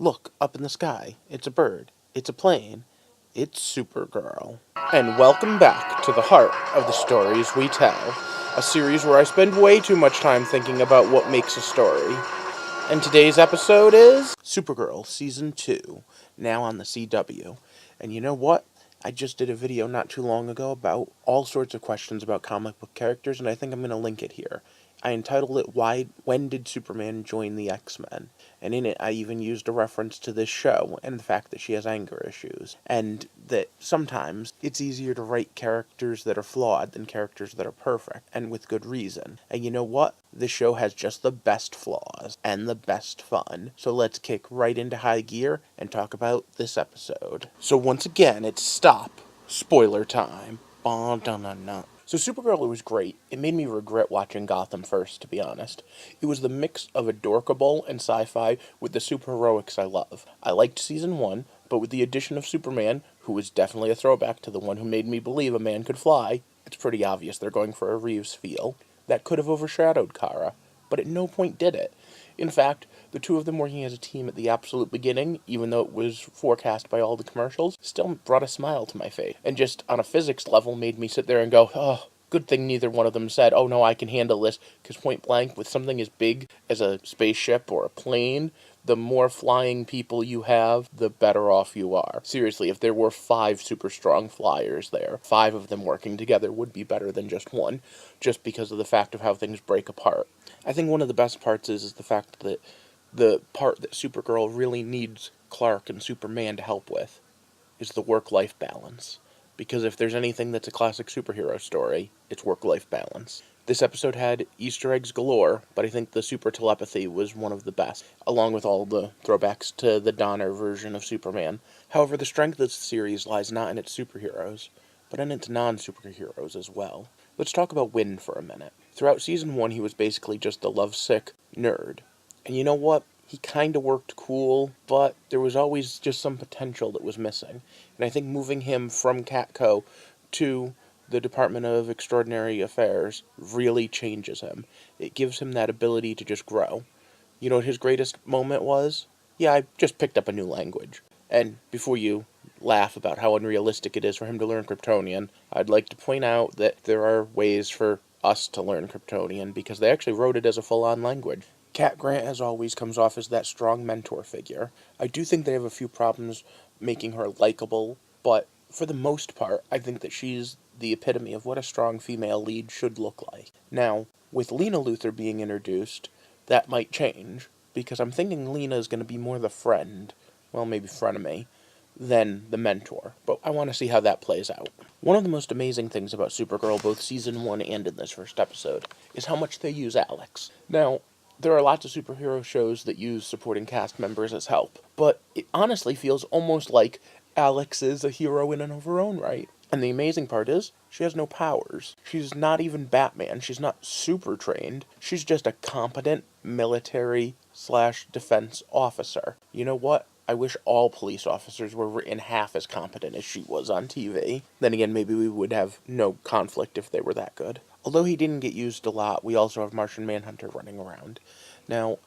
Look, up in the sky. It's a bird. It's a plane. It's Supergirl. And welcome back to the heart of the stories we tell, a series where I spend way too much time thinking about what makes a story. And today's episode is Supergirl Season 2, now on the CW. And you know what? I just did a video not too long ago about all sorts of questions about comic book characters, and I think I'm going to link it here. I entitled it, When Did Superman Join the X-Men? And in it, I even used a reference to this show, and the fact that she has anger issues. And that sometimes it's easier to write characters that are flawed than characters that are perfect, and with good reason. And you know what? This show has just the best flaws, and the best fun. So let's kick right into high gear, and talk about this episode. So once again, it's stop. Spoiler time. So Supergirl was great. It made me regret watching Gotham first, to be honest. It was the mix of adorkable and sci-fi with the superheroics I love. I liked Season 1, but with the addition of Superman, who was definitely a throwback to the one who made me believe a man could fly, it's pretty obvious they're going for a Reeves feel. That could have overshadowed Kara, but at no point did it. In fact, the two of them working as a team at the absolute beginning, even though it was forecast by all the commercials, still brought a smile to my face. And just on a physics level made me sit there and go, oh, good thing neither one of them said, oh no, I can handle this, because point blank, with something as big as a spaceship or a plane, the more flying people you have, the better off you are. Seriously, if there were 5 super strong flyers there, 5 of them working together would be better than just one, just because of the fact of how things break apart. I think one of the best parts is the fact that the part that Supergirl really needs Clark and Superman to help with is the work-life balance. Because if there's anything that's a classic superhero story, it's work-life balance. This episode had Easter eggs galore, but I think the super telepathy was one of the best, along with all the throwbacks to the Donner version of Superman. However, the strength of the series lies not in its superheroes, but in its non-superheroes as well. Let's talk about Winn for a minute. Throughout Season 1, he was basically just a lovesick nerd. And you know what? He kind of worked cool, but there was always just some potential that was missing. And I think moving him from Catco to the Department of Extraordinary Affairs really changes him. It gives him that ability to just grow. You know what his greatest moment was? Yeah, I just picked up a new language. And before you laugh about how unrealistic it is for him to learn Kryptonian, I'd like to point out that there are ways for us to learn Kryptonian, because they actually wrote it as a full-on language. Cat Grant, as always, comes off as that strong mentor figure. I do think they have a few problems making her likable, but for the most part, I think that she's the epitome of what a strong female lead should look like. Now, with Lena Luthor being introduced, that might change, because I'm thinking Lena is going to be more the friend, well, maybe frenemy, than the mentor, but I want to see how that plays out. One of the most amazing things about Supergirl, both Season 1 and in this first episode, is how much they use Alex. Now, there are lots of superhero shows that use supporting cast members as help, but it honestly feels almost like Alex is a hero in and of her own right. And the amazing part is, she has no powers. She's not even Batman. She's not super trained. She's just a competent military/defense officer. You know what? I wish all police officers were written half as competent as she was on TV. Then again, maybe we would have no conflict if they were that good. Although he didn't get used a lot, we also have Martian Manhunter running around. Now,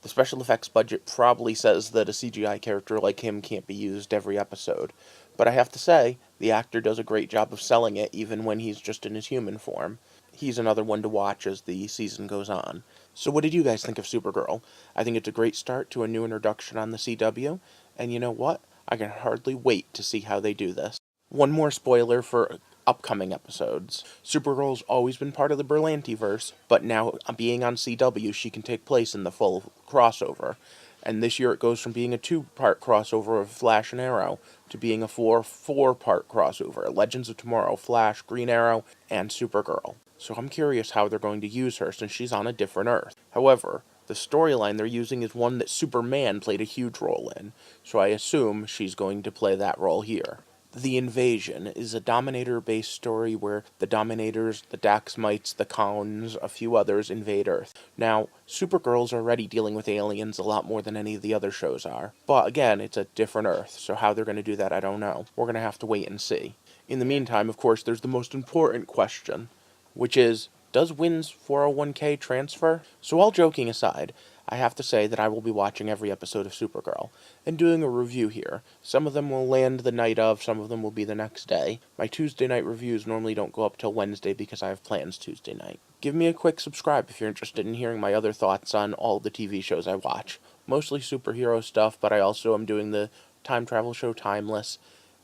the special effects budget probably says that a CGI character like him can't be used every episode. But I have to say, the actor does a great job of selling it even when he's just in his human form. He's another one to watch as the season goes on. So what did you guys think of Supergirl? I think it's a great start to a new introduction on the CW, and you know what? I can hardly wait to see how they do this. One more spoiler for upcoming episodes. Supergirl's always been part of the Berlantiverse, but now being on CW, she can take place in the full crossover. And this year it goes from being a 2-part crossover of Flash and Arrow to being a 4-part crossover. Legends of Tomorrow, Flash, Green Arrow, and Supergirl. So I'm curious how they're going to use her since she's on a different Earth. However, the storyline they're using is one that Superman played a huge role in, so I assume she's going to play that role here. The Invasion is a Dominator-based story where the Dominators, the Daxmites, the Khans, a few others invade Earth. Now, Supergirl's already dealing with aliens a lot more than any of the other shows are. But again, it's a different Earth, so how they're going to do that, I don't know. We're going to have to wait and see. In the meantime, of course, there's the most important question, which is, does Winn's 401k transfer? So all joking aside, I have to say that I will be watching every episode of Supergirl and doing a review here. Some of them will land the night of, some of them will be the next day. My Tuesday night reviews normally don't go up till Wednesday because I have plans Tuesday night. Give me a quick subscribe if you're interested in hearing my other thoughts on all the TV shows I watch. Mostly superhero stuff, but I also am doing the time travel show Timeless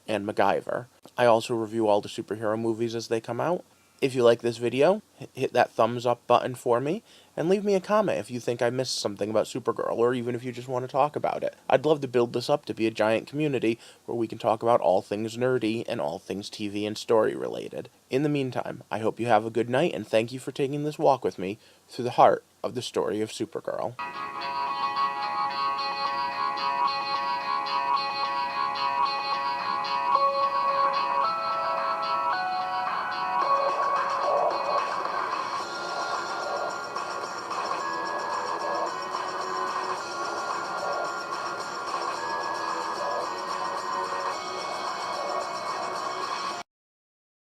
and MacGyver. I also review all the superhero movies as they come out. If you like this video, hit that thumbs up button for me, and leave me a comment if you think I missed something about Supergirl, or even if you just want to talk about it. I'd love to build this up to be a giant community where we can talk about all things nerdy and all things TV and story related. In the meantime, I hope you have a good night, and thank you for taking this walk with me through the heart of the story of Supergirl.